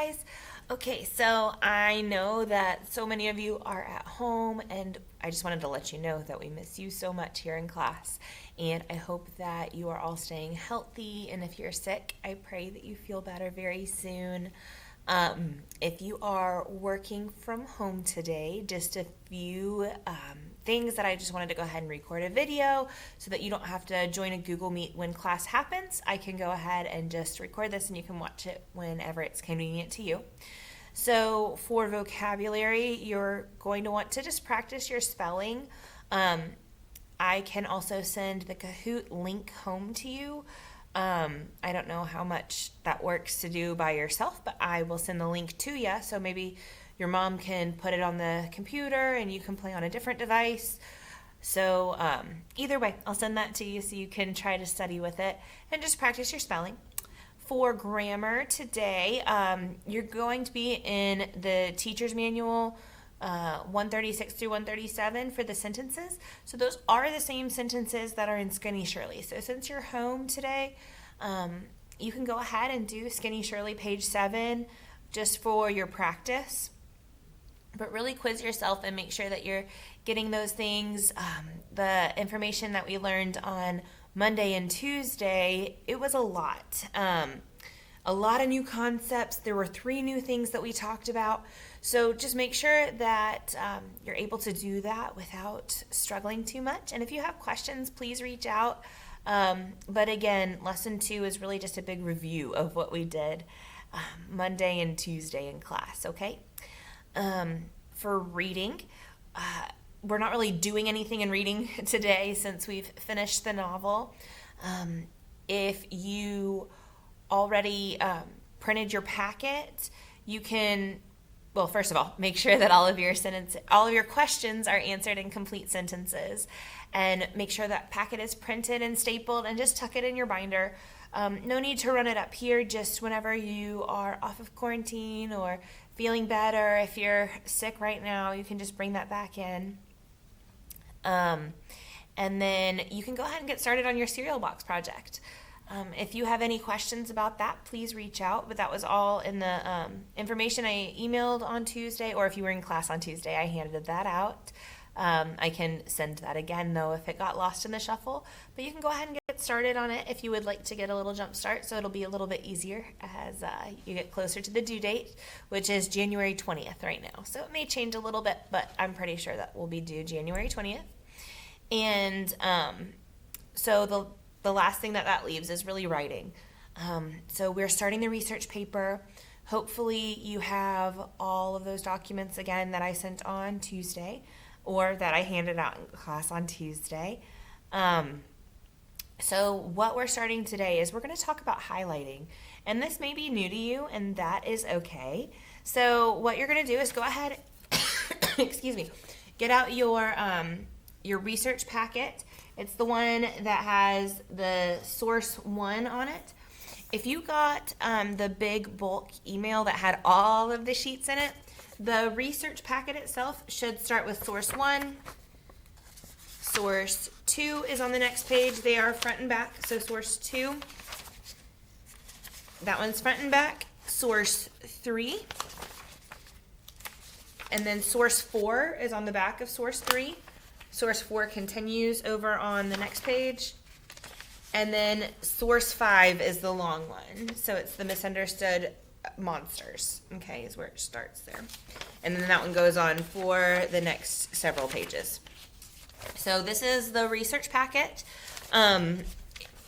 guys. Okay, so I know that so many of you are at home, and I just wanted to let you know that we miss you so much here in class. And I hope that you are all staying healthy. And if you're sick, I pray that you feel better very soon. If you are working from home today, just a few things that I just wanted to go ahead and record a video so that you don't have to join a Google Meet when class happens. I can go ahead and just record this and you can watch it whenever it's convenient to you. So for vocabulary, you're going to want to just practice your spelling. I can also send the Kahoot link home to you. I don't know how much that works to do by yourself, but I will send the link to you. So maybe your mom can put it on the computer and you can play on a different device. So either way, I'll send that to you so you can try to study with it and just practice your spelling. For grammar today, you're going to be in the teacher's manual 136 through 137 for the sentences. So those are the same sentences that are in Skinny Shirley. So since you're home today, you can go ahead and do Skinny Shirley page 7 just for your practice. But really quiz yourself and make sure that you're getting those things. The information that we learned on Monday and Tuesday, it was a lot. A lot of new concepts. There were 3 new things that we talked about. So just make sure that you're able to do that without struggling too much. And if you have questions, please reach out. But again, lesson 2 is really just a big review of what we did Monday and Tuesday in class, okay? For reading, we're not really doing anything in reading today since we've finished the novel. If you already printed your packet, you can, well, first of all, make sure that all of your questions are answered in complete sentences, and make sure that packet is printed and stapled, and just tuck it in your binder. No need to run it up here, just whenever you are off of quarantine or feeling better. If you're sick right now, you can just bring that back in. And then you can go ahead and get started on your cereal box project. If you have any questions about that, please reach out. But that was all in the information I emailed on Tuesday, or if you were in class on Tuesday, I handed that out. I can send that again, though, if it got lost in the shuffle. But you can go ahead and get started on it if you would like to get a little jump start, so it'll be a little bit easier as you get closer to the due date, which is January 20th right now. So it may change a little bit, but I'm pretty sure that will be due January 20th. And so the last thing that leaves is really writing. So we're starting the research paper. Hopefully you have all of those documents again that I sent on Tuesday, or that I handed out in class on Tuesday. So what we're starting today is we're going to talk about highlighting. And this may be new to you, and that is okay. So what you're going to do is go ahead, excuse me, get out your research packet. It's the one that has the source 1 on it. If you got the big bulk email that had all of the sheets in it, the research packet itself should start with source 1. Source 2 is on the next page. They are front and back. So source 2, that one's front and back. Source 3, and then source 4 is on the back of source 3. Source 4 continues over on the next page. And then source 5 is the long one. So it's the misunderstood monsters, okay, is where it starts there. And then that one goes on for the next several pages. So this is the research packet.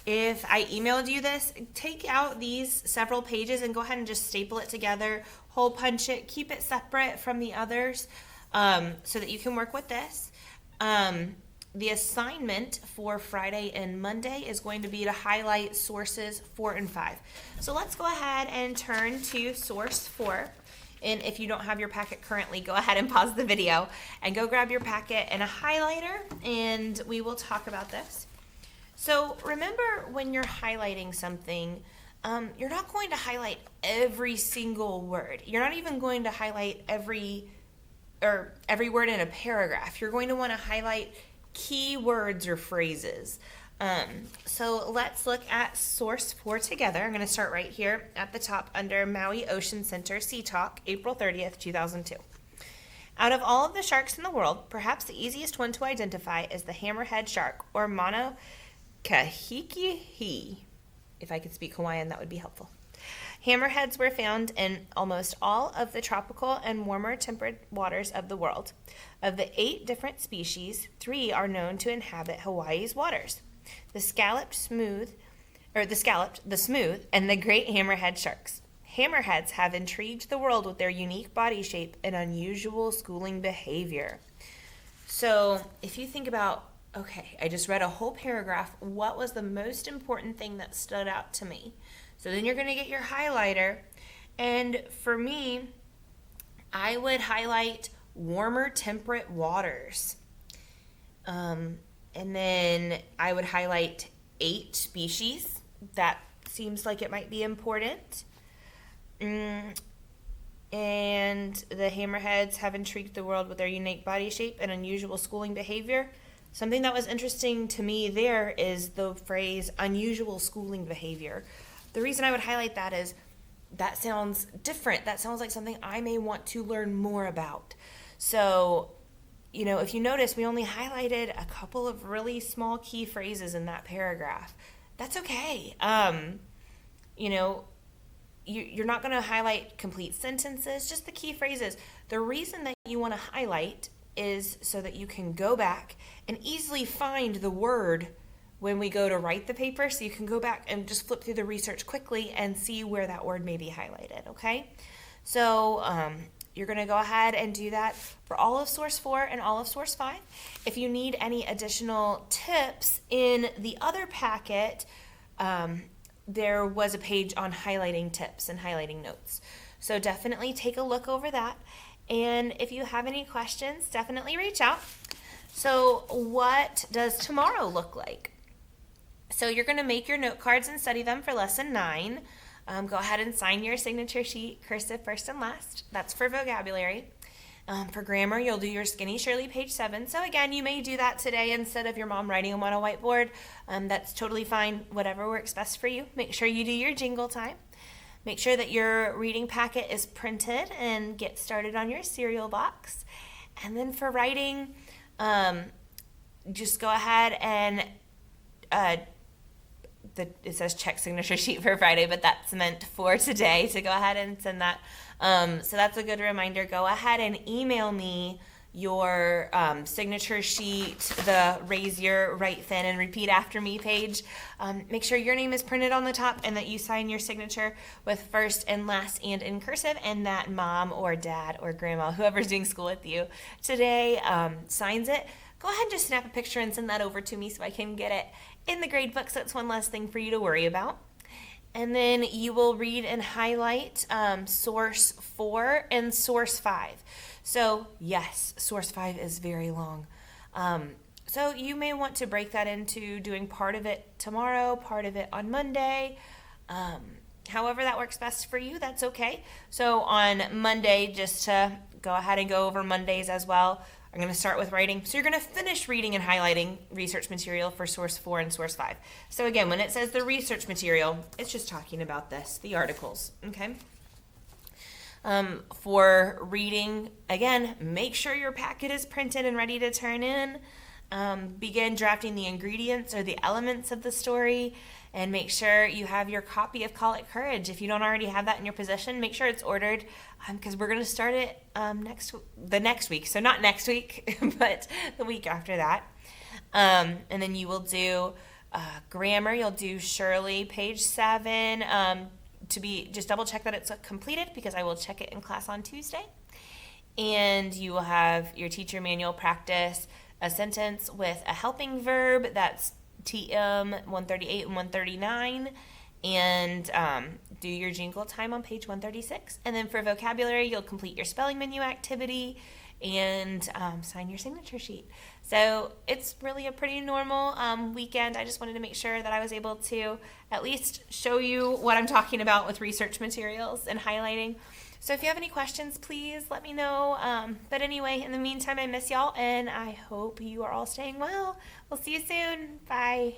If I emailed you this, take out these several pages and go ahead and just staple it together, hole punch it, keep it separate from the others so that you can work with this. The assignment for Friday and Monday is going to be to highlight sources 4 and 5. So let's go ahead and turn to source 4. And if you don't have your packet currently, go ahead and pause the video and go grab your packet and a highlighter, and we will talk about this. So remember, when you're highlighting something, you're not going to highlight every single word. You're not even going to highlight every word in a paragraph. You're going to want to highlight key words or phrases. So let's look at source 4 together. I'm going to start right here at the top under Maui Ocean Center Sea Talk, April 30th, 2002. Out of all of the sharks in the world, perhaps the easiest one to identify is the hammerhead shark, or Mono Kahikihi. If I could speak Hawaiian, that would be helpful. Hammerheads were found in almost all of the tropical and warmer temperate waters of the world. Of the 8 different species, 3 are known to inhabit Hawaii's waters. The smooth, and the great hammerhead sharks. Hammerheads have intrigued the world with their unique body shape and unusual schooling behavior. So if you think about, okay, I just read a whole paragraph, what was the most important thing that stood out to me? So then you're going to get your highlighter, and for me, I would highlight warmer temperate waters. And then I would highlight 8 species. That seems like it might be important. And the hammerheads have intrigued the world with their unique body shape and unusual schooling behavior. Something that was interesting to me there is the phrase unusual schooling behavior. The reason I would highlight that is that sounds different. That sounds like something I may want to learn more about. So, if you notice, we only highlighted a couple of really small key phrases in that paragraph. That's okay. You're not going to highlight complete sentences, just the key phrases. The reason that you want to highlight is so that you can go back and easily find the word when we go to write the paper, so you can go back and just flip through the research quickly and see where that word may be highlighted, okay? So you're going to go ahead and do that for all of Source 4 and all of Source 5. If you need any additional tips in the other packet, there was a page on highlighting tips and highlighting notes. So definitely take a look over that. And if you have any questions, definitely reach out. So what does tomorrow look like? So you're going to make your note cards and study them for lesson 9. Go ahead and sign your signature sheet, cursive first and last. That's for vocabulary. For grammar, you'll do your Skinny Shirley page 7. So again, you may do that today instead of your mom writing them on a whiteboard. That's totally fine, whatever works best for you. Make sure you do your jingle time. Make sure that your reading packet is printed and get started on your cereal box. And then for writing, just go ahead and it says check signature sheet for Friday, but that's meant for today, to go ahead and send that. So that's a good reminder. Go ahead and email me your signature sheet, the raise your right thin and repeat after me page. Make sure your name is printed on the top and that you sign your signature with first and last and in cursive, and that mom or dad or grandma, whoever's doing school with you today, signs it. Go ahead and just snap a picture and send that over to me so I can get it in the grade book, so that's one less thing for you to worry about. And then you will read and highlight source 4 and source 5. So yes, source 5 is very long. So you may want to break that into doing part of it tomorrow, part of it on Monday. However that works best for you, that's okay. So on Monday, just to go ahead and go over Mondays as well, I'm going to start with writing. So you're going to finish reading and highlighting research material for source 4 and source 5. So again, when it says the research material, it's just talking about this, the articles, okay? For reading, again, make sure your packet is printed and ready to turn in. Begin drafting the ingredients or the elements of the story, and make sure you have your copy of Call It Courage. If you don't already have that in your possession, make sure it's ordered, because we're going to start it the next week. So not next week, but the week after that. And then you will do grammar. You'll do Shirley, page 7, just double check that it's completed, because I will check it in class on Tuesday. And you will have your teacher manual practice, a sentence with a helping verb, that's TM 138 and 139, and do your jingle time on page 136. And then for vocabulary, you'll complete your spelling menu activity and sign your signature sheet. So it's really a pretty normal weekend. I just wanted to make sure that I was able to at least show you what I'm talking about with research materials and highlighting. So if you have any questions, please let me know. But anyway, in the meantime, I miss y'all, and I hope you are all staying well. We'll see you soon. Bye.